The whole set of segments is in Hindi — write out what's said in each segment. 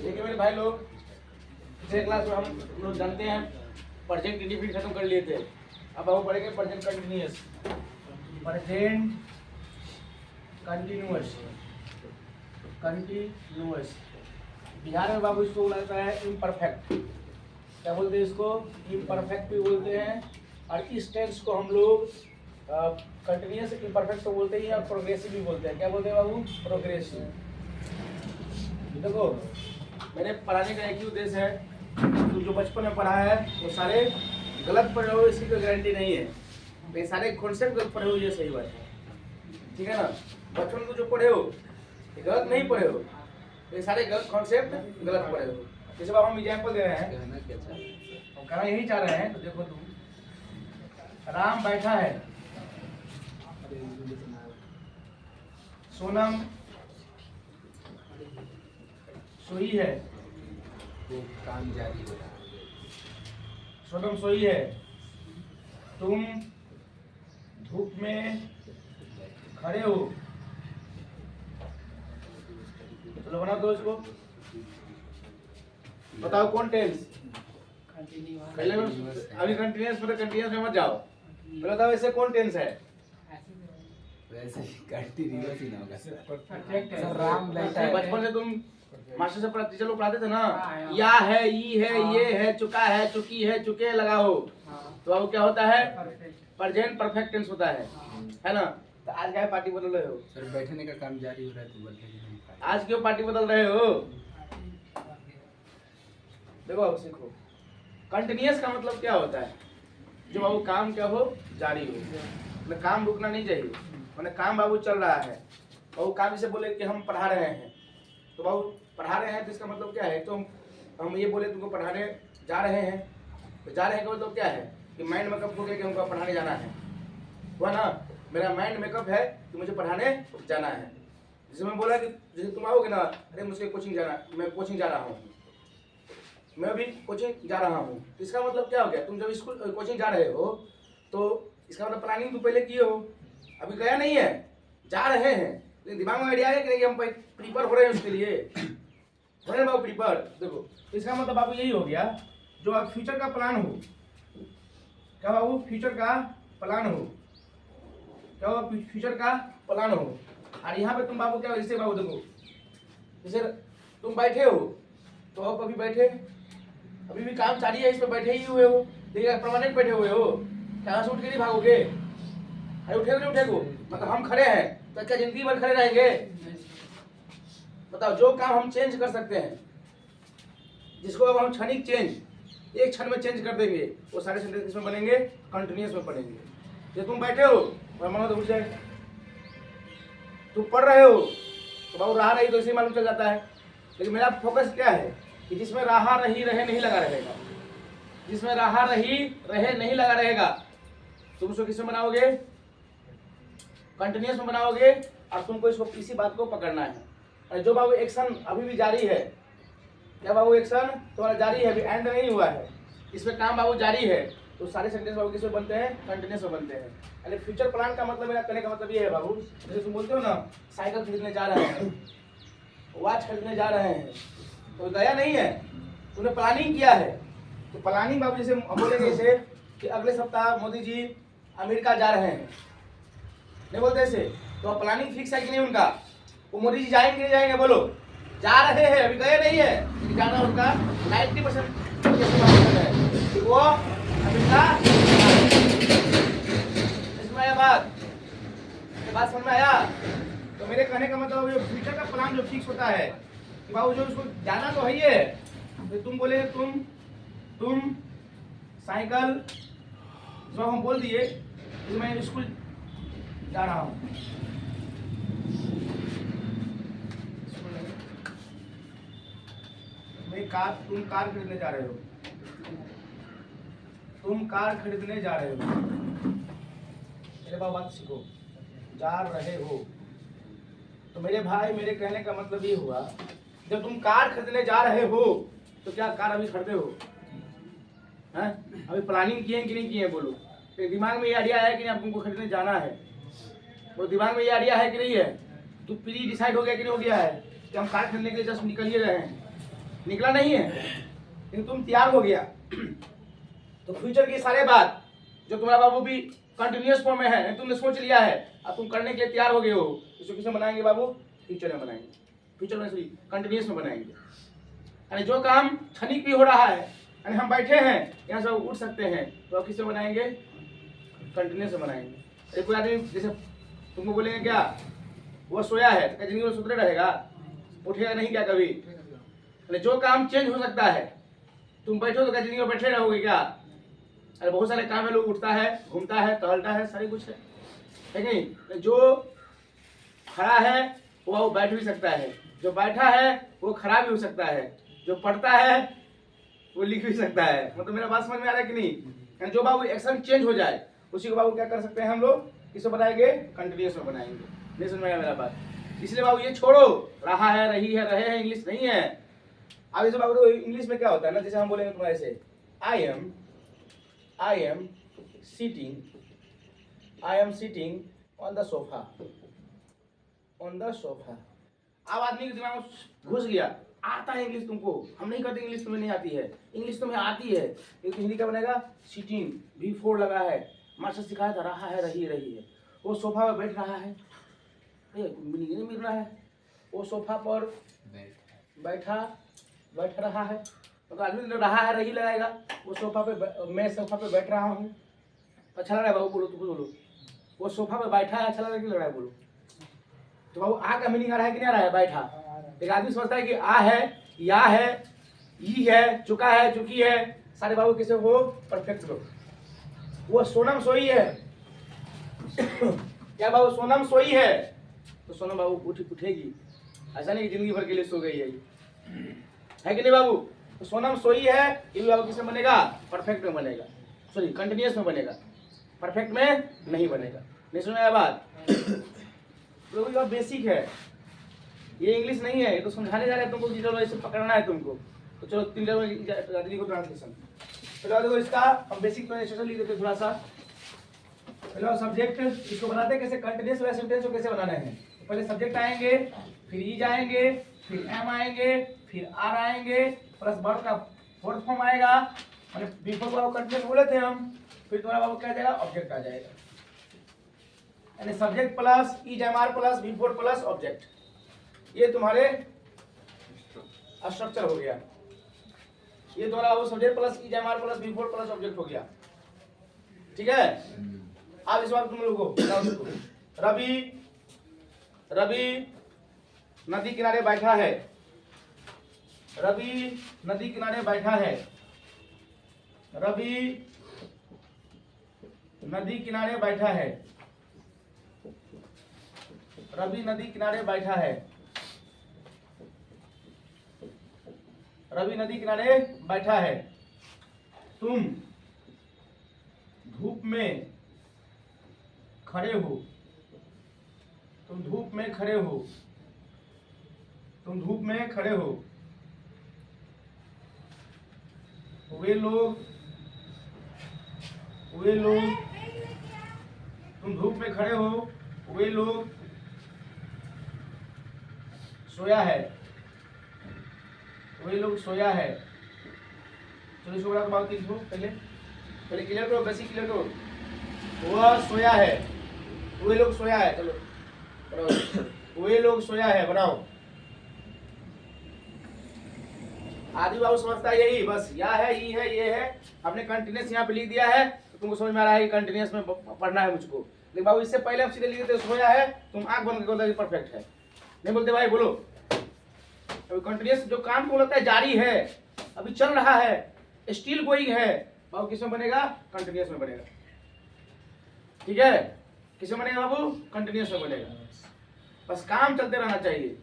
देखिए मेरे भाई लोग, पिछले क्लास में हम लोग जानते हैं प्रेजेंट इंडेफिनिट खत्म कर लिए थे। अब हम पढ़ेंगे present continuous. Present continuous, continuous Bihar में बाबू इसको बोला जाता है इम्परफेक्ट। क्या बोलते हैं इसको? इम्परफेक्ट भी बोलते हैं। और इस टेंस को हम लोग कंटिन्यूअस इम्परफेक्ट तो बोलते ही हैं और प्रोग्रेसिव भी बोलते हैं। क्या बोलते हैं बाबू? प्रोग्रेसिव। देखो मैंने पढ़ाने का एक ही उद्देश्य है, तो जो बचपन में पढ़ा है वो सारे गलत पढ़े हो इसकी कोई गारंटी नहीं है। ये सारे कॉन्सेप्ट गलत पढ़े हो ये सही बात है, ठीक है ना। बचपन को जो पढ़े हो ये गलत नहीं पढ़े हो, ये सारे गलत कॉन्सेप्ट गलत पढ़े हो। जैसे अब हम एग्जाम्पल दे रहे हैं, हम कहना यही चाह रहे हैं। तो देखो तुम, राम बैठा है, सोनम सोई है, वो काम जारी हो रहा है। सोनम सोई है, तुम धूप में खड़े हो। चलो बना दो इसको, बताओ कौन टेंस? पहले अभी कंटिन्यूअस पर कंटिन्यूअस में मत जाओ, पहले बताओ ऐसे कौन टेंस है? वैसे कंटिन्यूअस ही ना होगा सर राम बैठा है। बचपन से तुम मास्टर से टीचर लोग पढ़ाते थे ना, या है, ई है, ये है, चुका है, चुकी है, चुके लगाओ। तो अब क्या होता है? प्रेजेंट परफेक्ट टेंस होता है ना। तो आज क्या पार्टी बदल रहे हो? सर बैठने का काम जारी हो रहा है तो बोलते हैं आज क्यों पार्टी बदल रहे हो? देखो अब सीखो, कंटिन्यूअस का मतलब क्या होता है? जो बाबू काम क्या हो? जारी हो, मतलब काम रुकना नहीं चाहिए। मतलब काम बाबू चल रहा है, बाबू काम जैसे बोले कि हम पढ़ा रहे हैं, तो बाबू पढ़ा रहे हैं तो इसका मतलब क्या है? तो हम ये बोले तुमको पढ़ाने जा रहे हैं, तो जा रहे हैं का मतलब क्या है? कि माइंड मेकअप हो गया कि हमको पढ़ाने जाना है, हुआ ना। मेरा माइंड मेकअप है कि मुझे पढ़ाने जाना है। जैसे मैं बोला कि जैसे तुम आओगे ना, अरे मुझे कोचिंग जाना, मैं कोचिंग जा रहा हूँ, मैं भी कोचिंग जा रहा हूँ, तो इसका मतलब क्या हो गया? तुम जब स्कूल कोचिंग जा रहे हो तो इसका मतलब प्लानिंग तो पहले किए हो, अभी गया नहीं है, जा रहे हैं। लेकिन दिमाग में आइडिया है कि नहीं, हम प्रिपेयर हो रहे हैं उसके लिए, हो रहे हैं बाबू प्रिपेयर। देखो इसका मतलब बाबू यही हो गया, जो आप फ्यूचर का प्लान हो। क्या बाबू? फ्यूचर का प्लान हो, क्या बाबू? फ्यूचर का प्लान हो। और यहाँ पे तुम बाबू क्या, जैसे बाबू देखो, जैसे तुम बैठे हो तो आप अभी बैठे, अभी भी काम जारी है, इस पे बैठे ही हुए हो, देखिए परमानेंट बैठे हुए हो, क्या उठ के नहीं भागोगे? अरे उठेगो नहीं उठेगो? मतलब हम खड़े हैं तो क्या जिंदगी भर खड़े रहेंगे? बताओ, जो काम हम चेंज कर सकते हैं, जिसको अब हम क्षणिक चेंज एक क्षण में चेंज कर देंगे, वो सारे सेंटेंस इसमें बनेंगे, कंटिन्यूअस में पढ़ेंगे। जब तुम बैठे हो और मानो तो घुस जाए, तुम पढ़ रहे हो तो बाबू रहा रही तो इसे मालूम चल जाता है। लेकिन मेरा फोकस क्या है कि जिसमें रहा रही रहे नहीं लगा रहेगा, जिसमें रहा रही रहे नहीं लगा रहेगा, तुम उसको किसमें बनाओगे? कंटिन्यूअस में बनाओगे। और तुमको इसको किसी बात को पकड़ना है। और जो बाबू एक्शन अभी भी जारी है, क्या बाबू? एक्शन तुम्हारा जारी है, अभी एंड नहीं हुआ है, इसमें काम बाबू जारी है, तो सारे सेंटेंस बाबू किसमें बनते हैं? कंटिन्यूअस में बनते हैं। यानी फ्यूचर प्लान का मतलब, मेरा कहने का मतलब ये है बाबू, जैसे तुम बोलते हो ना साइकिल खरीदने जा रहे हैं, वॉच खरीदने जा रहे हैं, तो गया नहीं है, तूने प्लानिंग किया है। तो प्लानिंग बाबू जैसे बोलेंगे जैसे कि अगले सप्ताह मोदी जी अमेरिका जा रहे हैं, नहीं बोलते ऐसे? तो प्लानिंग फिक्स है कि नहीं उनका? वो मोदी जी जाएंगे नहीं जाएंगे? बोलो, जा रहे हैं, अभी गए नहीं है, लेकिन जाना उनका 90% है कि वो अमेरिका। इसमें आया बात, ये बात समझ में आया? तो मेरे कहने का मतलब जो फ्यूचर का प्लान जो फिक्स होता है कि बाबू जो उसको जाना तो है ही है, तो तुम बोले तुम साइकिल, जो हम बोल दिए कि मैं स्कूल जा रहा हूँ, तुम कार खरीदने जा रहे हो, तुम कार खरीदने जा रहे हो। मेरे बाबू बात सीखो, जा रहे हो। तो मेरे भाई, मेरे कहने का मतलब ये हुआ, जब तुम कार खरीदने जा रहे हो तो क्या कार अभी खरीदे हो? हैं? अभी प्लानिंग किए कि नहीं किए? बोलो, तो दिमाग में ये आइडिया है कि नहीं आप तुमको खरीदने जाना है? वो दिमाग में ये आइडिया है कि नहीं है? तो प्री डिसाइड हो गया कि नहीं हो गया है कि हम कार खरीदने के लिए जस्ट निकल ही रहे हैं? निकला नहीं है, लेकिन तुम तैयार हो गया तो फ्यूचर की सारे बात जो तुम्हारा बाबू भी कंटिन्यूअस फॉर्म में है, तुमने सोच लिया है, अब तुम करने के लिए तैयार हो गए हो, इसको किसमें बनाएंगे बाबू? फ्यूचर में बनाएंगे, फ्यूचर में सॉरी कंटिन्यूअस में बनाएंगे। यानी जो काम क्षणिक भी हो रहा है, यानी हम बैठे हैं यहाँ से उठ सकते हैं, तो अब किसमें बनाएंगे? कंटिन्यूअस में बनाएंगे। एक कोई आदमी जैसे तुमको बोलेंगे क्या वो सोया है, तो क्या जिंदगी में सुधरे रहेगा? उठेगा नहीं क्या कभी? यानी जो काम चेंज हो सकता है, तुम बैठो तो क्या जिंदगी में बैठे रहोगे क्या? अरे बहुत सारे काम है, लोग उठता है, घूमता है, टहलता है, सारी कुछ है कि नहीं? जो खड़ा है वो बैठ भी सकता है, जो बैठा है वो खड़ा भी हो सकता है, जो पढ़ता है वो लिख भी सकता है। मतलब मेरा बात समझ में आ रहा है कि नहीं? यानी जो बाबू एक्शन चेंज हो जाए उसी को बाबू क्या कर सकते हैं हम लोग? किसको बनाएंगे? कंटिन्यूअस में बनाएंगे। नहीं समझ में आया मेरा बात? इसलिए बाबू ये छोड़ो, रहा है, रही है, रहे हैं, इंग्लिश नहीं है। अब इसे बाबू इंग्लिश में क्या होता है ना, जैसे हम बोलेंगे तुम्हारे से I am sitting on the sofa, on the sofa. अब आदमी के दिमाग में घुस गया, आता है इंग्लिश तुमको, हम नहीं करते इंग्लिश, तुम्हें नहीं आती है, इंग्लिश तुम्हें आती है, लेकिन हिंदी क्या बनेगा? सिटिंग, V4 लगा है, मास्टर सिखाया था, रहा है, रही है। वो सोफा पर बैठ रहा है, मीनिंग नहीं मिल रहा है, वो सोफा पर बैठ रहा है, तो आदमी तो रहा है, रही लगाएगा। वो सोफा पे, मैं सोफा पे बैठ रहा हूँ, अच्छा लग रहा है बाबू? बोलो, तुम बोलो। वो सोफा पे बैठा है, अच्छा लग रहा है? बोलो। तो बाबू आ का मीनिंग आ रहा है कि नहीं आ रहा है? बैठा। एक आदमी समझता है कि आ है, या है, ई है, चुका है, चुकी है, सारे बाबू किसे हो? परफेक्ट लोग। वो सोनम सोई है क्या बाबू? सोनम सोई है, तो सोनम बाबू उठेगी, ऐसा नहीं कि जिंदगी भर के लिए सो गई है कि नहीं बाबू? तो सोनम सोई है, ये भी बाबू किसमें बनेगा? परफेक्ट में बनेगा, सॉरी कंटिन्यूअस में बनेगा, परफेक्ट में नहीं बनेगा। नहीं सुना है बात? लोगों का बेसिक है, ये इंग्लिश नहीं है, ये तो समझाने जा रहे हैं तुमको, चलो ऐसे पकड़ना है तुमको। तो चलो तीन को ट्रांसलेशन, चलो देखो इसका हम बेसिक प्रोनाउंसिएशन लिख देते थोड़ा सा। पहले सब्जेक्ट इसको बनाते हैं कैसे, कंटिन्यूअस वाला सेंटेंस को कैसे बनाना है। तो पहले सब्जेक्ट आएंगे, फिर ईज आएंगे, फिर एम आएंगे, फिर आर आएंगे, प्लस वर्ब का फोर्थ फॉर्म आएगा, मैंने बिफोर को कंटिन्यूअस बोले थे हम, फिर तुम्हारा बाबू क्या आ जाएगा? ऑब्जेक्ट आ जाएगा। यानी subject plus is am are plus before plus object, ये तुम्हारे स्ट्रक्चर हो गया। ये तुम्हारा वो subject plus is am are plus before plus object हो गया, ठीक है? अब इस बार तुम लोगों को रवि नदी किनारे बैठा है, रवि नदी किनारे बैठा है, रवि नदी किनारे बैठा है, रवि नदी किनारे बैठा है, रवि नदी किनारे बैठा है। तुम धूप में खड़े हो, तुम धूप में खड़े हो, तुम धूप में खड़े हो। वे लोग तुम धूप में खड़े हो, वे लोग सोया है, वे लोग सोया है। चलो इसको बड़ा बात लिखो, पहले क्लियर करो, बेसिक क्लियर करो। वह सोया है, वे लोग सोया है, चलो बनाओ। वे लोग सोया है, बनाओ। आदि बाबू समझता है यही, बस या है, ई है, ये है, आपने कंटिन्यूअस यहाँ पे लिख दिया है, तो तुमको समझ में आ रहा है कि कंटिन्यूअस में पढ़ना है मुझको। लेकिन बाबू इससे पहले आप सीधे लिख देते सोया है, तुम आंख बंद करके बोलते परफेक्ट है, नहीं बोलते भाई? बोलो। अभी कंटिन्यूअस जो काम को लगता है जारी है, अभी चल रहा है, स्टिल गोइंग है, बाबू किसमें बनेगा? कंटिन्यूअस में बनेगा, ठीक है? किसमें बनेगा बाबू? कंटिन्यूअस में बनेगा। बस काम चलते रहना चाहिए।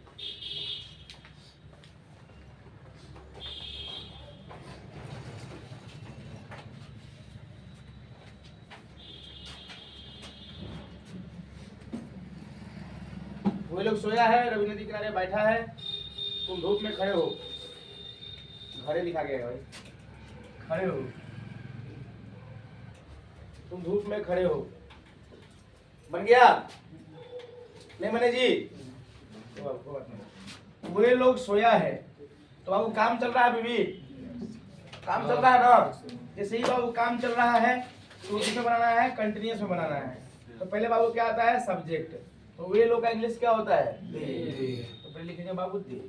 वे लोग सोया है, रवि नदी किनारे बैठा है, तुम धूप में खड़े हो, घरे लिखा गया है भाई, खड़े हो, तुम धूप में खड़े हो, बन गया? नहीं बने जी? वे लोग सोया है, तो बाबू काम चल रहा है अभी भी, काम चल रहा है ना। जैसे ही बाबू काम चल रहा है तो किसमें बनाना है, कंटिन्यूअस में बनाना है। तो पहले बाबू क्या आता है, सब्जेक्ट। तो वे लोग का इंग्लिश क्या होता है, दे। तो पहले लिखेंगे बाबू दे।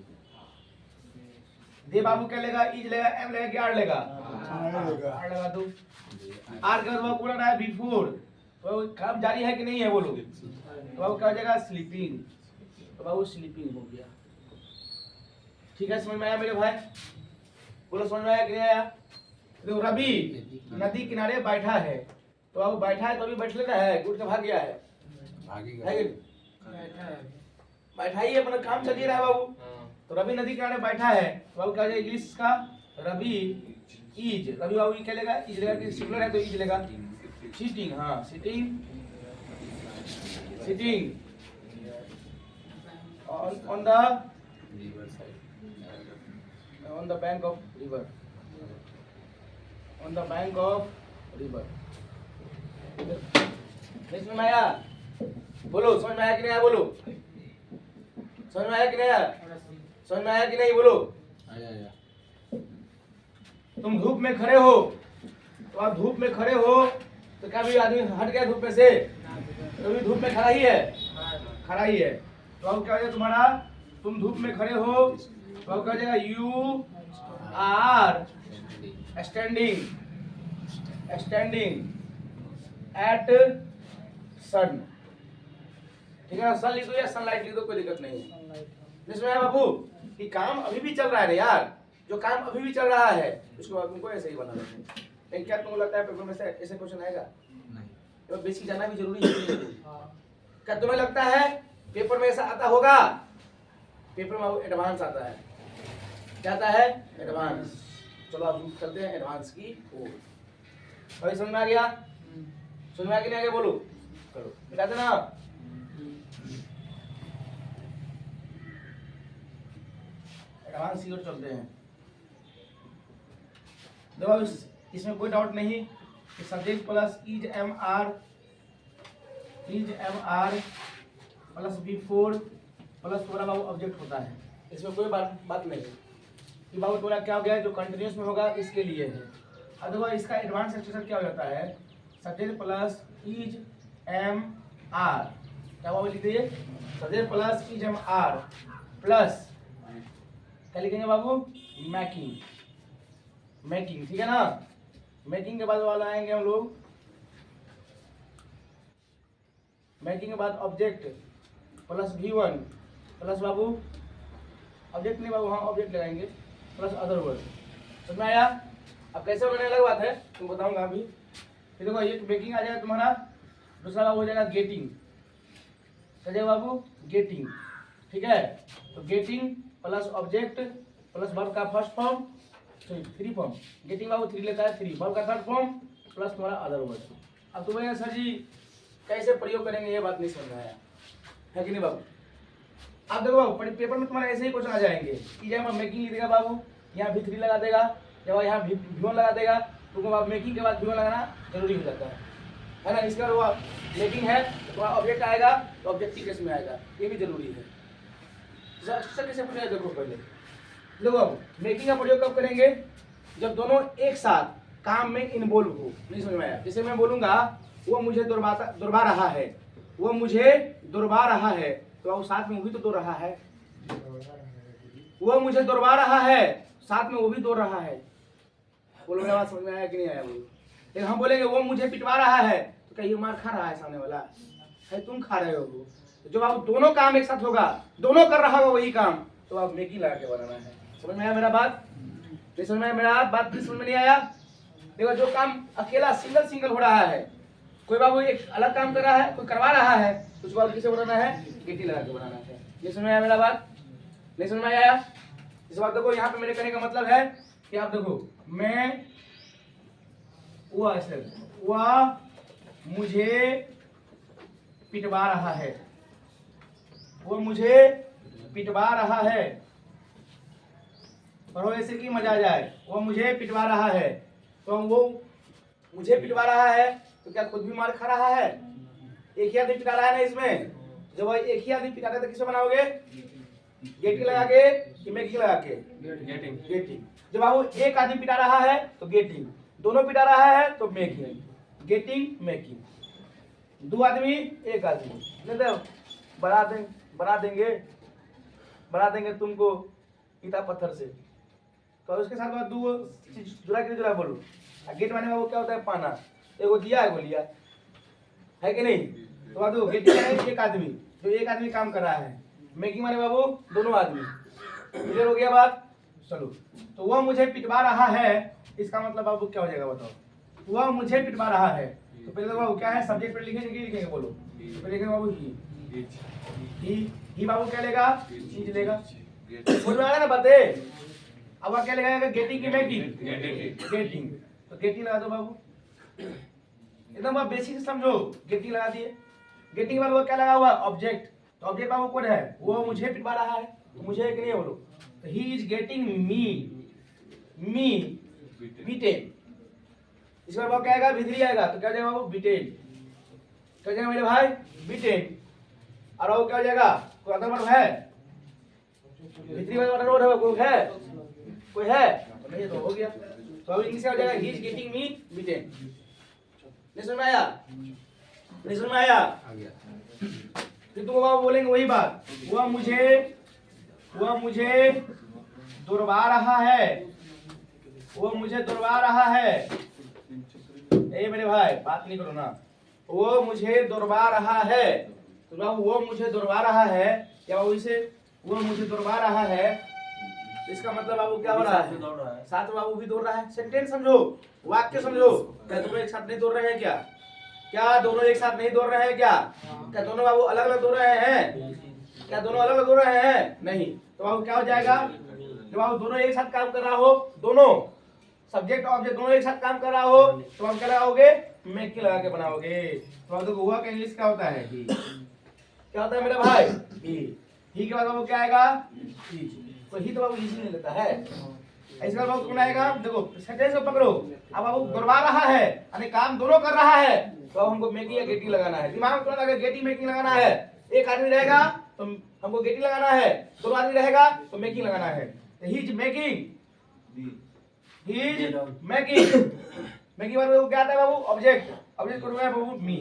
दे बाबू क्या लेगा, इज लेगा, एम लेगा कि आर लेगा, आर लगा दो। आर के बाद बाबू बोला है बिफोर, तो काम जारी है कि नहीं है बोलो। तो बाबू क्या हो जाएगा, स्लीपिंग। तो बाबू स्लीपिंग हो गया। ठीक है, समझ में आया मेरे भाई, बोलो समझ में आया कि नहीं आया। देखो रवि नदी किनारे बैठा है, तो बाबू बैठा है तो अभी बैठ लेना है, उठ के भाग गया है, भागेगा। है कि नहीं? बैठा ही है, अपना काम चल ही रहा है बाबू। तो रवि नदी किनारे बैठा है, तो बाबू क्या हो जाएगा इंग्लिश का, रवि इज। रवि बाबू क्या लेगा, इज लेगा, कि सिंगुलर है तो इज लेगा। सिटिंग, हाँ sitting, sitting on the river side, on the bank of river, on the bank of river। नहीं समझ में आया, बोलो समझ में आया कि नहीं आया, बोलो समझ में आया कि नहीं आया, समझ में आया कि नहीं, बोलो। आया। तुम धूप में खड़े हो, तो आप धूप में खड़े हो तो क्या भी आदमी हट गया धूप में से, तो भी धूप में खड़ा ही है, खड़ा ही है। तो अब क्या हो जाएगा तुम्हारा, तुम धूप में खड़े हो, तो अब क्या हो जाएगा, you are standing, standing at sun. ठीक है ना, सन लिख दो या सनलाइट लिख दो, कोई दिक्कत नहीं है। जिसमें है बाबू कि काम अभी भी चल रहा है ना यार, जो काम अभी भी चल रहा है उसको बाद तुमको ऐसे ही बना देना है। लेकिन क्या तुमको लगता है पेपर में से ऐसे क्वेश्चन आएगा, नहीं, तो बेसिक जानना भी जरूरी है। क्या तुम्हें लगता है पेपर में ऐसा आता होगा, पेपर में एडवांस आता है, क्या आता है, एडवांस। चलो अब हम चलते हैं एडवांस की ओर। भाई समझ में आ गया, समझ में आ गया नहीं आ गया, बोलो करो, मिला देना। एडवांस की ओर चलते हैं। देखो इसमें कोई डाउट नहीं कि subject plus is am are plus before plus तुम्हारा बाबू ऑब्जेक्ट होता है। इसमें कोई बात नहीं कि बाबू तुम्हारा क्या हो गया, जो कंटिन्यूस में होगा इसके लिए है। अब देखो इसका एडवांस एक्सप्रेशन क्या हो जाता है, subject plus is am are, क्या बाबू लिख दीजिए, subject plus is am are plus क्या लिखेंगे बाबू, मैकिंग, मेकिंग। ठीक है ना, मेकिंग के बाद वाला आएंगे हम लोग, मेकिंग के बाद ऑब्जेक्ट प्लस V1 प्लस बाबू ऑब्जेक्ट नहीं बाबू, हाँ ऑब्जेक्ट लगाएंगे प्लस अदर वर्ड। समझ में आया। अब कैसे बनाने अलग बात है, तुम बताऊंगा अभी। फिर देखो ये मेकिंग आ जाएगा तुम्हारा, दूसरा बाबू हो जाएगा गेटिंग, क्या जाएगा बाबू, गेटिंग। ठीक है, तो getting plus object plus verb का first form, three form, getting बाबू थ्री लेता है, थ्री वर्ब का थर्ड फॉर्म प्लस तुम्हारा अदर वर्ड। अब तुम्हें सर जी कैसे प्रयोग करेंगे ये बात नहीं समझ में आया है कि नहीं बाबू। आप देखो बाबू पेपर में तुम्हारा ऐसे ही क्वेश्चन आ जाएंगे कि जब मेकिंग लिख देगा बाबू, यहाँ भी थ्री लगा देगा, जब यहाँ V1 लगा देगा, तुमको बाबू मेकिंग के बाद V1 लगाना जरूरी हो जाता है ना। इसका वो मेकिंग है तो तुम्हारा ऑब्जेक्ट आएगा, तो ऑब्जेक्टिव केस में आएगा, ये भी जरूरी है। अक्सर कैसे पूछा देखो, पहले देखो बाबू मेकिंग का प्रयोग कब करेंगे, जब दोनों एक साथ काम में इन्वॉल्व हो। नहीं समझ में आया, जैसे मैं बोलूंगा वो मुझे दुर्बा रहा है, वो मुझे दुर्बा रहा है, तो वो साथ में वो भी तो दौड़ रहा है, वो मुझे दुर्बा रहा है, साथ में वो भी दौड़ रहा है। बोलो मेरा बात समझ में आया कि नहीं आया बोलो। लेकिन हम बोलेंगे वो मुझे पिटवा रहा है, तो कहीं मार खा रहा है सामने वाला है, तुम खा रहे हो। तो जब आप दोनों काम एक साथ होगा, दोनों कर रहा होगा वही काम, तो आप मेकिंग लगा के बनाना है। समझ में आया मेरा बात, नहीं समझ में आया मेरा बात, समझ में नहीं आया। देखो जो काम अकेला सिंगल हो रहा है, कोई बाबू एक अलग काम कर रहा है, कोई करवा रहा है, तो उसको बाबू किसे बनाना है, गेटी लगा के बनाना है। ये समझ में आया मेरा बात, नहीं समझ में आया। इस बात देखो यहाँ पे मेरे कहने का मतलब है कि आप देखो मैं वह मुझे पिटवा रहा है, वो मुझे पिटवा रहा है, पढ़ो ऐसे कि मजा आ जाए, वो मुझे पिटवा रहा है। तो वो मुझे पिटवा रहा है तो क्या खुद भी मार खा रहा है, एक ही आदमी पिटा रहा है ना इसमें। जब वो एक ही आदमी पिटाता है तो किसे बनाओगे, गेटिंग लगा के कि मेकिंग लगा के? गेटिंग। गेटिंग। जब बाबू एक आदमी पिटा रहा है तो गेटिंग, दोनों पिटा रहा है तो मेकिंग। Getting making. दो आदमी एक आदमी नहीं तो बना देंगे तुमको ईटा पत्थर से, तो उसके साथ में दो चीज जुड़ा के जुड़ा बोलो। गेट माने बाबू क्या होता है? पाना। एगो दिया एगो लिया, है कि नहीं? तो बाबू गेटिंग माने एक आदमी, जो एक आदमी काम कर रहा है। मेकिंग माने बाबू दोनों आदमी। क्लियर हो गया बात? चलो, तो वह मुझे पिटवा रहा है, इसका मतलब बाबू क्या हो जाएगा बताओ? वह मुझे पिटवा रहा है, तो पहले तो बाबू क्या है? सब्जेक्ट पर लिखेंगे कि लिखेंगे बोलो? तो पहले लिखेंगे बाबू ही बाबू क्या लेगा? चीज लेगा। समझ में आ रहा है ना बातें? अब वह क्या लगाएगा? गेटिंग की मेकिंग? गेटिंग। तो गेटिंग लगा दो बाबू, एकदम आप बेसिक समझो। गेटिंग लगा दिए। गेटिंग के बाद वो क्या लगा हुआ? ऑब्जेक्ट। तो ऑब्जेक्ट बाबू कौन है? वो मुझे पिटवा रहा है, तो मुझे एक नहीं है बोलो। तो he is getting me beaten. इसके बाद क्या आएगा? भीतरी आएगा, तो क्या जाएगा बाबू? बीटेन। क्या जाएगा मेरे भाई? बीटेन। और वो क्या हो जाएगा? कोई अदर वर्ड है? भीतरी वाला अदर वर्ड है कोई है? तो नहीं, तो हो गया। तो अब इंग्लिश में हो जाएगा he is getting me beaten. नहीं समझ में आया? नहीं समझ में आया? आ गया। फिर तुम बाबू बोलेंगे वही बात, वह मुझे दुर्बा रहा है, वो मुझे दुर्बा रहा है। ए मेरे भाई बात नहीं करो ना। वो मुझे दुर्बा रहा है, तो बाबू वो मुझे दुर्बा रहा है, क्या बाबू इसे? वो मुझे दुर्बा रहा है, तो इसका मतलब बाबू क्या हो रहा है? साथ में बाबू भी दौड़ रहा है। सेंटेंस समझो, वाक्य समझो। क्या दोनों एक साथ नहीं दौड़ रहे हैं क्या? क्या दोनों एक साथ नहीं दौड़ रहे हैं क्या? क्या दोनों बाबू अलग अलग दौड़ रहे हैं? क्या दोनों अलग अलग दौड़ रहे हैं? नहीं। तो बाबू क्या हो जाएगा? जब बाबू दोनों एक साथ काम कर रहा हो, दोनों सब्जेक्ट ऑब्जेक्ट दोनों एक साथ काम कर रहा हो, तो हम क्या लगाओगे? मेकिंग लगा के बनाओगे। तो बाबू देखो हुआ का इंग्लिश क्या होता है? ही। क्या होता है मेरा भाई? ही के बाद बाबू क्या आएगा? तो ही तो बाबू इजी नहीं लेता है। इसके बाद बाबू कौन आएगा? देखो सेंटेंस को पकड़ो। अब बाबू दोहरा रहा है, यानी काम दोनों कर रहा है, तो अब हमको मेकिंग या गेटिंग लगाना है। दिमाग में तुरंत अगर गेटिंग मेकिंग लगाना है, एक आदमी रहेगा तो हमको गेटिंग लगाना है, दो आदमी रहेगा तो मेकिंग लगाना है। ही इज मेकिंग मेकिंग बाबू क्या आता है बाबू? ऑब्जेक्ट कौन है बाबू? मी।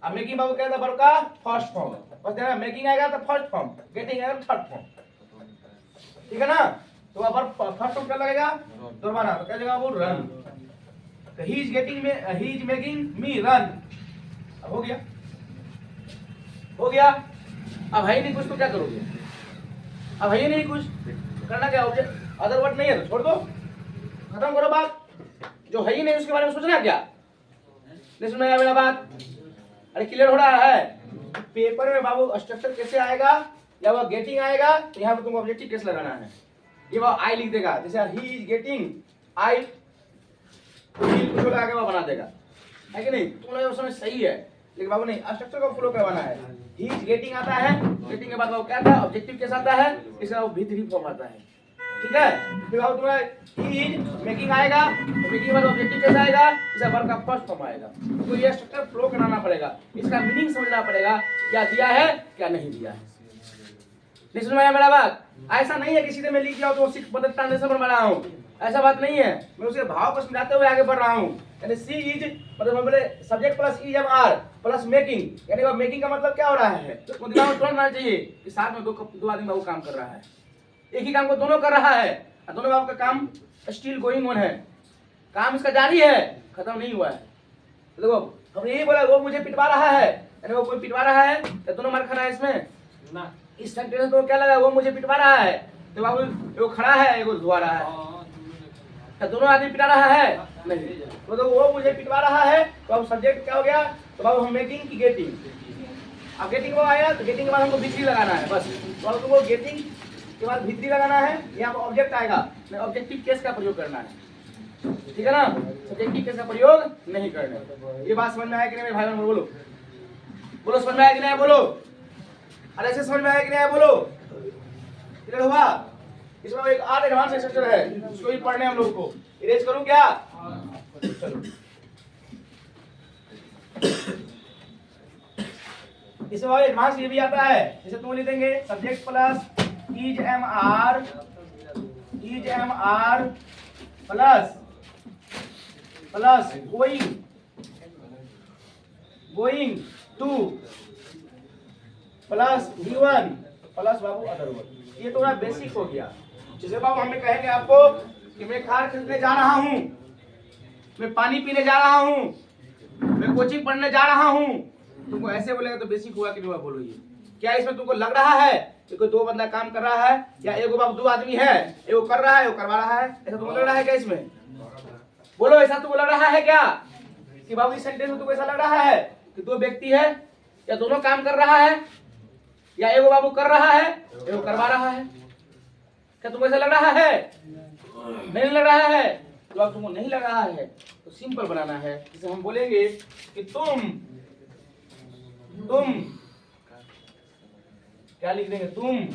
अब मेकिंग बाबू क्या था? वर्ब का फर्स्ट फॉर्म। बस देना मेकिंग आएगा तो फर्स्ट फॉर्म, गेटिंग आएगा तो थर्ड फॉर्म। ठीक है ना? तो अब फर्स्ट फॉर्म क्या लगेगा? दोबारा तो क्या जगह वो? रन। तो he is making me run. अब हो गया अब है ही नहीं कुछ तो क्या करोगे? अब है ही नहीं कुछ, करना क्या? ऑब्जेक्ट अदर वर्ड नहीं है तो छोड़ दो, खत्म करो बात। जो है ही नहीं उसके बारे में सोचना क्या? नहीं सुन मेरा बात? अरे क्लियर हो रहा है? पेपर में बाबू स्ट्रक्चर कैसे आएगा, या वह गेटिंग आएगा, तो यहाँ पे तुमको ऑब्जेक्टिव कैसे लगाना है। ये वो आई लिख देगा, जैसे ही इज गेटिंग आई, कुछ लगा के वो बना देगा, है कि नहीं? तुम्हारा समझ सही है, लेकिन बाबू नहीं, स्ट्रक्चर को फॉलो करवाना है। ही इज गेटिंग आता है, गेटिंग के बाद वो क्या आता है? ऑब्जेक्टिव कैसे आता है? इसका वो भी फॉर्म आता है। ठीक है? फिर बाबू तुम्हारा ही इज मेकिंग आएगा, तो मेकिंग के बाद ऑब्जेक्टिव कैसे आएगा? इसका वर्ब का फर्स्ट फॉर्म आएगा। तो ये स्ट्रक्चर फ्लो कराना पड़ेगा, इसका मीनिंग समझना पड़ेगा, क्या दिया है क्या नहीं दिया है। नहीं समझ में आया मेरा बात? ऐसा नहीं है कि सीधे मैं लिख जाऊं तो सिर्फ मदद ट्रांसलेशन बन रहा हूं, ऐसा बात नहीं है। मैं उसके भाव को समझाते हुए आगे बढ़ रहा हूं। यानी सी इज मतलब मैं बोले subject plus is am are plus making, यानी वो मेकिंग का मतलब क्या हो रहा है? तो दिमाग में तुरंत आना चाहिए कि साथ में दो आदमी बाबू काम कर रहा है, एक ही काम को दोनों कर रहा है, और दोनों बाबू का काम स्टिल गोइंग ऑन है, काम इसका जारी है, खत्म नहीं हुआ है। तो देखो हम यही बोला वो मुझे पिटवा रहा है, यानी वो कोई पिटवा रहा है, तो दोनों मार खा रहा है इसमें ना। इस सेंटेंस को क्या लगा? वो मुझे पिटवा रहा है, तो बाबू वो खड़ा है, वो धुआ रहा है, तो दोनों आदमी पिटा रहा है नहीं। तो वो मुझे पिटवा रहा है, तो अब सब्जेक्ट क्या हो गया? तो बाबू हम मेकिंग की गेटिंग। अब गेटिंग वो आया, तो गेटिंग के बाद हमको भीतरी लगाना है बस। तो अब वो गेटिंग के बाद भीतरी लगाना है, यहाँ पर ऑब्जेक्ट आएगा, ऑब्जेक्टिव केस का प्रयोग करना है। ठीक है ना? सब्जेक्टिव केस का प्रयोग नहीं करना है। ये बात समझ में आया कि नहीं भाई बहन? बोलो बोलो, समझ में आया कि नहीं? बोलो, अरे ऐसे समझ में आया कि नहीं? बोलो, क्लियर हुआ? इसमें एक और एडवांस स्ट्रक्चर है, उसको भी पढ़ने हम लोग को। इरेज करूं क्या? चलो, इसमें एडवांस ये भी आता है, जैसे तुम लिख देंगे subject plus is am are plus going to plus V1 plus बाबू अदर वर्ड। ये तो थोड़ा बेसिक हो गया। जैसे बाबू हमें कहेंगे आपको कि मैं कार खरीदने जा रहा हूँ, मैं पानी पीने जा रहा हूँ, मैं कोचिंग पढ़ने जा रहा हूँ, तुमको ऐसे बोलेगा तो बेसिक हुआ कि नहीं हुआ? बोलो ये क्या इसमें तुमको लग रहा है कि कोई दो बंदा काम कर रहा है, या एगो बाबू दो आदमी है, एगो कर रहा है एगो करवा रहा है, ऐसा तुमको लग रहा है क्या इसमें? बोलो ऐसा तुमको लग रहा है क्या कि बाबू इस सेंटेंस में तुमको ऐसा लग रहा है कि दो व्यक्ति है या दोनों काम कर रहा है, या एगो बाबू कर रहा है एगो करवा रहा है? क्या तुमको ऐसा लग रहा है? नहीं लग रहा है? तो अब तुमको नहीं लग रहा है तो सिंपल बनाना है। जैसे हम बोलेंगे कि तुम क्या लिख देंगे? तुम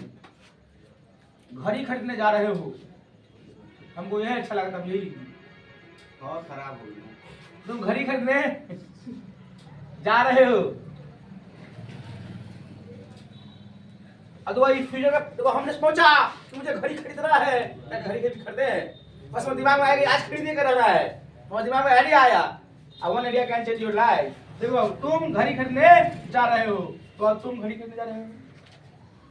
घड़ी खरीदने जा रहे हो। हमको यह अच्छा लगता है, यही लिख देंगे। और खराब हो गया। तुम घड़ी खरीदने जा रहे हो। अदरवाइज फ्यूचर का देखो, हमने सोचा कि मुझे घड़ी खरीदना है, मैं घड़ी खरीदे, बस मेरे दिमाग में आया कि आज खरीदने का रहना है, हमारे दिमाग में आइडिया आया। अब one idea can change your life. देखो तुम घड़ी खरीदने जा रहे हो, तो अब तुम घड़ी खरीदने जा रहे हो,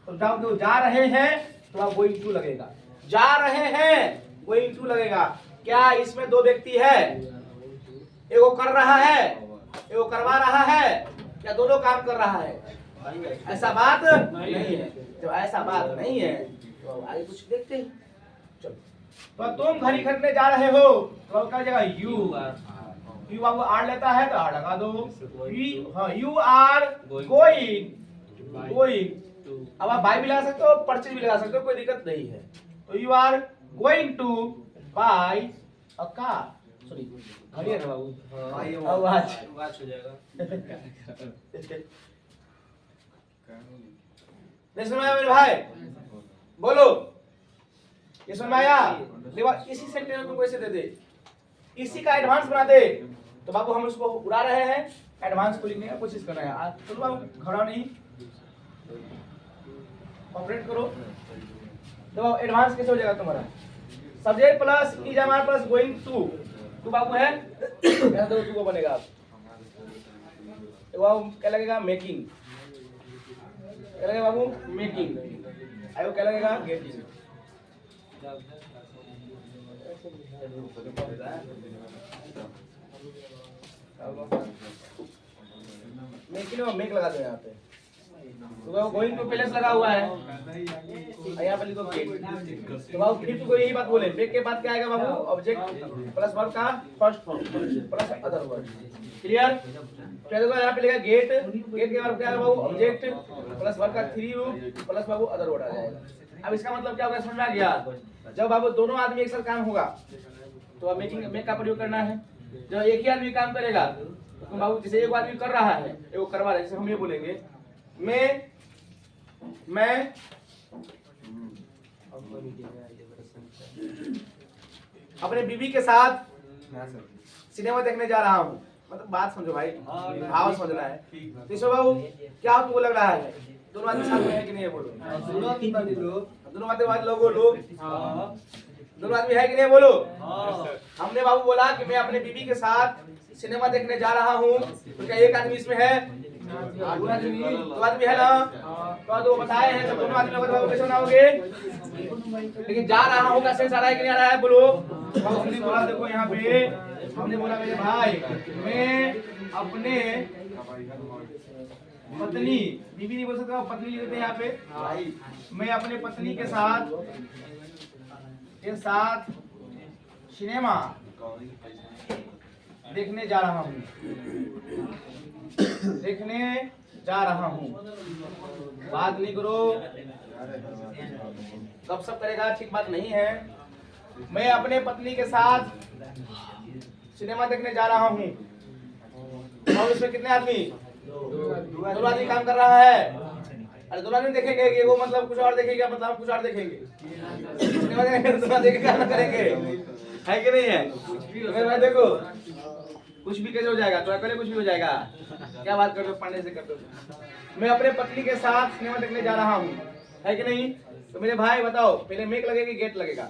तो जब जो जा रहे हैं तो अब गोइंग टू लगेगा। जा रहे हैं गोइंग टू लगेगा। क्या इसमें दो व्यक्ति है, एगो कर रहा है एगो करवा रहा है, या दोनों काम कर रहा है? ऐसा बात नहीं है। जब ऐसा बात नहीं है तो आगे कुछ देखते हैं। चलो, तो तुम घड़ी खरीदने जा रहे हो तो क्या जगह यू बाबू आर लेता है तो आर लगा दो। You are going. अब आप बाय भी लगा सकते हो, परचेज भी लगा सकते हो, कोई दिक्कत नहीं है। तो you are going to buy a car. Sorry घड़ी है ना बाबू, वाच हो जाएगा। नहीं समझ आया मेरे भाई? बोलो, ये समझ आया? देखो इसी सेंटेंस में तुमको ऐसे दे दे, इसी का एडवांस बना दे, तो बाबू हम उसको उड़ा रहे हैं, एडवांस को लिखने की कोशिश कर रहे हैं। चलो बाबू खड़ा नहीं, ऑपरेट करो। तो एडवांस कैसे हो जाएगा तुम्हारा? Subject plus is am are plus going to. तू बाबू है ऐसा दो, तू को बनेगा। तो बाबू क्या लगेगा? मेकिंग। क्या लगेगा बाबू? मेकिंग। आयो क्या लगेगा? गेटिंग। मेकिंग और मेक लगा दो यहाँ पे। तो बाबू गोइंग टू पहले से लगा हुआ है, यहाँ पे लिखो गेट। तो बाबू फिर तो यही बात बोले, मेक के बाद क्या आएगा बाबू? ऑब्जेक्ट प्लस वर्ब का first form plus other word. Clear? तो देखो यहाँ पे लिखा गेट, गेट के बाद क्या आएगा बाबू? ऑब्जेक्ट प्लस वर्ब का थ्री रूप प्लस बाबू अदर वर्ड आ जाएगा। अब इसका मतलब क्या होगा समझ में आ गया? जब बाबू दोनों आदमी एक साथ काम होगा तो अब मेक का प्रयोग करना है। जब एक ही आदमी काम करेगा तो बाबू जैसे एक आदमी कर रहा है एगो करवा रहा है, जैसे हम ये बोलेंगे मैं अपने बीवी के साथ सिनेमा देखने जा रहा हूँ। मतलब बात समझो भाई, भाव समझना है। तो बाबू क्या तुमको लग रहा है? दोनों आदमी साथ में है कि नहीं है? बोलो। दोनों आदमी है कि नहीं? बोलो। हमने बाबू बोला कि मैं अपने बीवी के साथ सिनेमा देखने जा रहा हूँ, तो क्या एक आदमी इसमें है? दो आदमी है ना? तो दो बताए हैं, तो दोनों आदमी लोग कैसे बनाओगे? लेकिन जा रहा हूँ का सेंस आ रहा है कि नहीं आ रहा है? बोलो। हमने बोला देखो यहाँ पे, हमने बोला मेरे भाई मैं अपने पत्नी, बीवी नहीं बोल सकता, पत्नी लिखते हैं यहाँ पे। मैं अपने पत्नी के साथ सिनेमा देखने जा रहा हूँ, बात नहीं करो, कब सब करेगा, ठीक बात नहीं है। मैं अपने पत्नी के साथ सिनेमा देखने जा रहा हूँ, और इसमें कितने आदमी? दो आदमी काम कर रहा है। अरे दोनों आदमी देखेंगे कि वो मतलब कुछ और देखेंगे, मतलब कुछ और देखेंगे, सिनेमा देखेंगे, दोनों देख के क्या करेंगे, है कि नहीं है? अगर मैं देखो कुछ भी कैसे हो जाएगा, तो अकेले कुछ भी हो जाएगा। क्या बात कर रहे हो? पढ़ने से कर दो। मैं अपने पत्नी के साथ सिनेमा देखने जा रहा हूँ, है कि नहीं? तो मेरे भाई बताओ, पहले मेक लगेगा कि गेट लगेगा?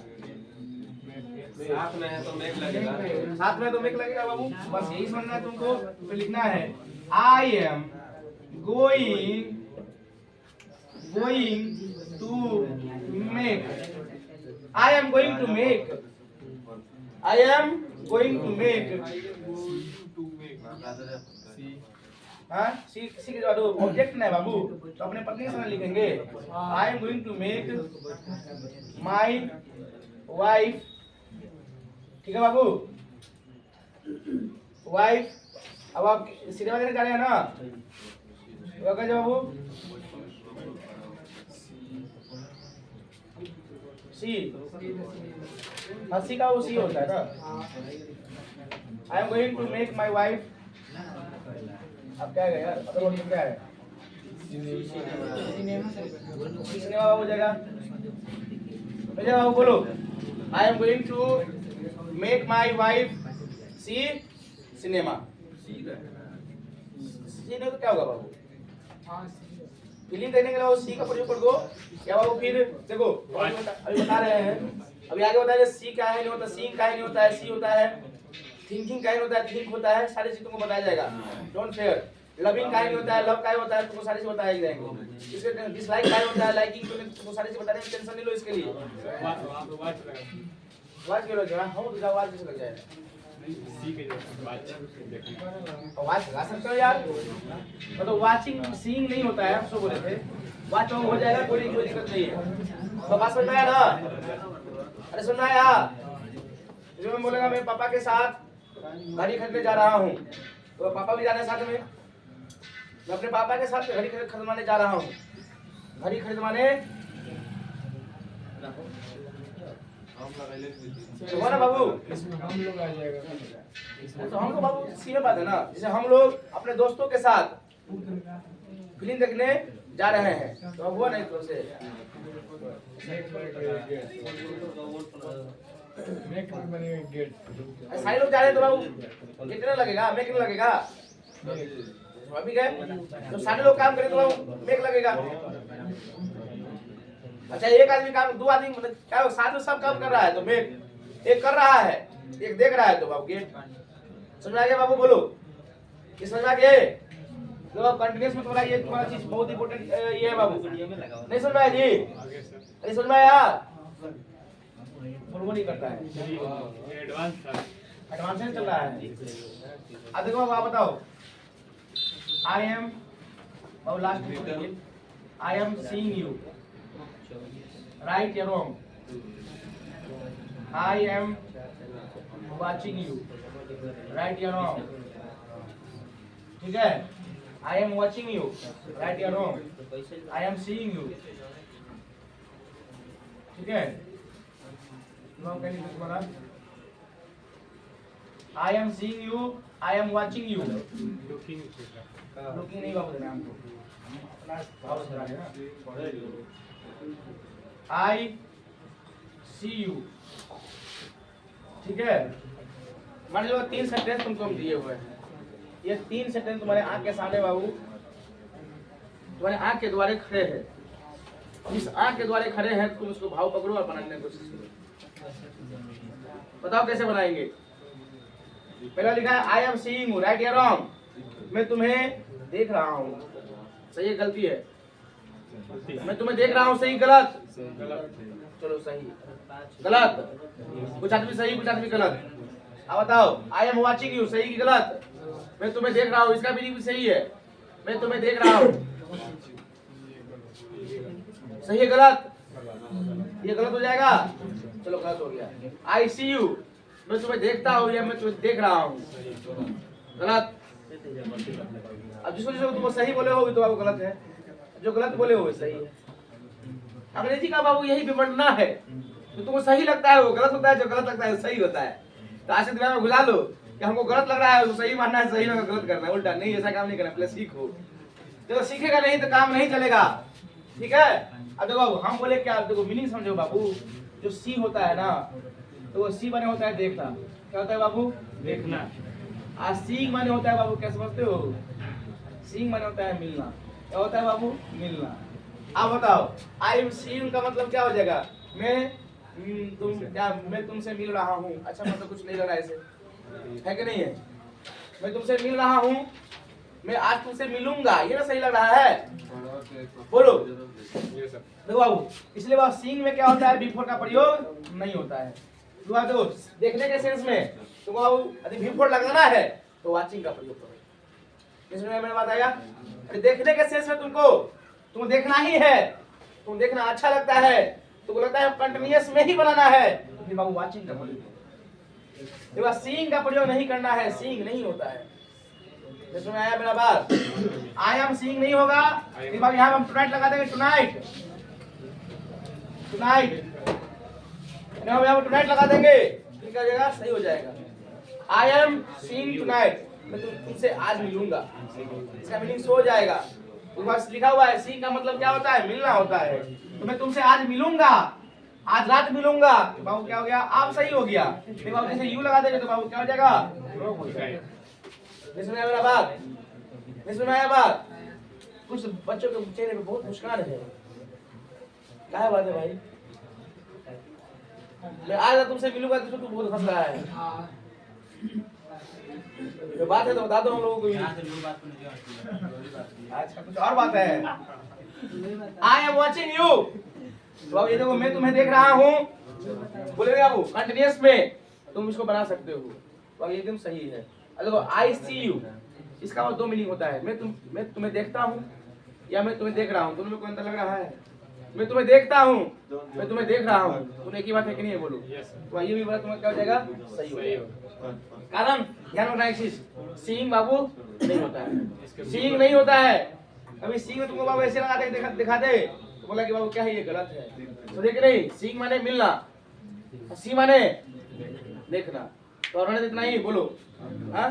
साथ में है तो मेक लगेगा। साथ में तो मेक लगेगा बाबू। बस यही समझना है तुमको। तो लिखना है I am going to make. I am going to make. I am going to make. हाँ, सी के बाद ऑब्जेक्ट नहीं बाबू, तो अपने पत्नी के सामने लिखेंगे I am going to make my wife. ठीक है बाबू, वाइफ। अब आप सिनेमा देखने जा रहे हैं ना, तो क्या बाबू? सी, हंसी का वो सी होता है ना। I am going to make my wife. अब क्या है यार, अदर वर्ड क्या है? सिनेमा हो जाएगा। भैया बाबू बोलो, I am going to make my wife see cinema. Cinema तो क्या होगा बाबू? फिल्म देखने के लिए वो सी का प्रयोग कर दो। क्या बाबू? फिर देखो अभी बता रहे हैं, अभी आगे बताइए सी क्या है नहीं होता, सीइंग क्या है नहीं होता है, सी होता है, थिंकिंग क्या होता है, थिंक होता है, सारी चीज तुमको बताया जाएगा। Don't fair. लविंग का नहीं होता है, लव का होता है, तुमको सारी चीज बताया जाएंगे। इसके डिसलाइक का होता है, लाइकिंग, तुमको सारी चीज बताने की टेंशन नहीं लो इसके लिए। वाच के लग जाएगा, हम दूसरा वाच कैसे लग जाएगा? सी के जो वाच लगा सकते हो यार, मतलब वाचिंग सीइंग नहीं होता है, आप सो बोले थे। वाच हो जाएगा, कोई दिक्कत नहीं है। तो बात समझ में आया ना? अरे सुनना है यार, जो मैं बोलेगा मैं पापा के साथ गाड़ी खरीदने जा रहा हूँ, तो पापा भी जा रहे हैं साथ में। मैं अपने पापा के साथ घड़ी खरीदवाने जा रहा हूँ। घड़ी खरीदवाने तो ना बाबू, हम लोग आ जाएगा। तो हम तो बाबू सीधे बात है ना, जैसे हम लोग अपने दोस्तों के साथ फिल्म देखने जा रहे हैं, तो अब हुआ नहीं तो से मेक में बनेगा गेट। सारे लोग जा रहे हैं तो बाबू कितना लगेगा? मेक नहीं लगेगा अभी गए तो सारे लोग काम करें तो मेक लगेगा। अच्छा, एक आदमी काम, दो आदमी मतलब क्या साथ में सब काम कर रहा है तो मेक। एक कर रहा है, एक देख रहा है तो बाबू गेट। समझ आ गया बाबू? बोलो, ये समझ आ गया? तो अब कंटीन्यूअस में तुम्हारा ये तुम्हारा चीज बहुत इंपॉर्टेंट ये है बाबू। नहीं समझ आया जी? अरे समझ में आया? वो नहीं करता है, एडवांस में चल रहा है। अब देखो अब आप बताओ, आई एम, और last I am seeing you, right या wrong? I am watching you, right या रॉन्ग? ठीक है, I am watching you, right या wrong? I am seeing you, ठीक है? तुम्हारा I am seeing you, I am watching you. Looking नहीं बाबू देना हमको, आई सी यू। ठीक है, मान लो 3 सेंटेंस तुमको हम दिए हुए हैं। ये 3 सेंटेंस तुम्हारे आंख के सामने बाबू, तुम्हारे आंख के द्वारे खड़े हैं। जिस आंख के द्वारे खड़े हैं तुम उसको भाव पकड़ो और बनाने की कोशिश करो। बताओ कैसे बनाएंगे? पहला लिखा है I am seeing you, right या रॉन्ग? मैं तुम्हें देख रहा हूँ, सही है गलती है? मैं तुम्हें देख रहा हूँ, सही गलत? चलो सही गलत, कुछ आदमी सही कुछ आदमी गलत। अब बताओ आई एम वाचिंग यू, सही की गलत? मैं तुम्हें देख रहा हूँ, इसका भी सही है, मैं तुम्हें देख रहा हूँ, सही है गलत? ये गलत हो जाएगा, चलो गलत हो गया। आई सी यू, मैं तुम्हें देखता हूँ या मैं तुम्हें देख रहा हूँ, गलत। अब जिसको जिसको तुम सही बोले हो तो आपको गलत है, जो गलत बोले हो सही है। अंग्रेजी का बाबू यही विवरणा है, जो तुमको सही लगता है वो गलत होता है, जो गलत लगता है वो सही होता है। तो आज से दिमाग में घुसा लो कि हमको गलत लग रहा है तो सही मानना है, सही लगा गलत करना है, उल्टा नहीं, ऐसा काम नहीं करना। पहले सीखो, देखो सीखेगा नहीं तो काम नहीं चलेगा। ठीक है, अब देखो बाबू हम बोले क्या, देखो मीनिंग समझो बाबू। जो सी होता है ना, तो वो सी माने होता है देखना। क्या होता है बाबू? देखना। आज सींग माने होता है बाबू, क्या समझते हो? सींग माने होता है मिलना। क्या होता है बाबू? मिलना। आप बताओ आई एम सीइंग का मतलब क्या हो जाएगा? मैं तुमसे मिल रहा हूँ। अच्छा मतलब कुछ नहीं लग रहा है ऐसे, है कि नहीं है? मैं तुमसे मिल रहा हूँ, मैं आज तुमसे मिलूंगा, ये ना सही लग रहा है? बोलो ये सब देखो बाबू, इसलिए बाबू सीइंग में क्या होता है? बिफोर का प्रयोग नहीं होता है। देखो देखने के सेंस में तो बाबू यदि बिफोर लगाना है तो वाचिंग का प्रयोग करो। इसमें मेरी बात आया? अरे देखने के सेंस में तुमको देखना ही है, तुम देखना अच्छा लगता है, तुमको लगता है कंटिन्यूअस में ही बनाना है, तो फिर बाबू वाचिंग का प्रयोग करो। देखो सीइंग का प्रयोग नहीं करना है, सीइंग नहीं होता है। इसमें आया मेरा बात? आई एम सीइंग नहीं होगा, फिर बाबू यहाँ हम टुनाइट लगा देंगे, टुनाइट टुनाइट हम यहाँ टुनाइट लगा देंगे, ठीक है जाएगा, सही हो जाएगा। आई एम सीइंग टुनाइट, मैं तुमसे आज मिलूंगा, इसका मीनिंग सो जाएगा। तो बस लिखा हुआ है सी का मतलब क्या होता है? मिलना होता है। तो मैं तुमसे आज मिलूंगा, आज रात मिलूंगा, तो बाबू क्या हो गया? आप सही हो गया। फिर बाबू जैसे यू लगा देंगे तो बाबू क्या हो जाएगा? इसमें मेरा बात, इसमें आया बात? कुछ बच्चों के चेहरे पे बहुत मुस्कान है, क्या बात है भाई? मैं आज तुमसे मिलूंगा तो तू बहुत हंस रहा है। जो बात है तो बता दो हम लोगों को भी। अच्छा कुछ और बात है? आई एम वॉचिंग यू, तो अब ये देखो मैं तुम्हें देख रहा हूँ, बोलेगा बाबू कंटिन्यूअस में तुम इसको बना सकते हो, तो अब ये एकदम सही है। देखो आई सी यू, इसका दो मीनिंग होता है, मैं तुम्हें देखता हूँ या मैं तुम्हें देख रहा हूँ, दोनों में कोई अंतर लग रहा है? मैं तुम्हें देखता हूँ, मैं तुम्हें देख रहा हूँ, तुम्हें एक ही बात है कि नहीं है? बोलो। तो ये भी बात तुम्हें क्या हो जाएगा? सही हो जाएगा। कारण ध्यान रखना एक चीज, सीइंग बाबू नहीं होता है, सीइंग नहीं होता है। अभी सीइंग में तुमको बाबू ऐसे लगा दे दिखा दे तो बोला कि बाबू क्या है ये गलत है, तो देख नहीं, सीइंग माने मिलना, सी माने देखना, तो और इतना ही बोलो। हाँ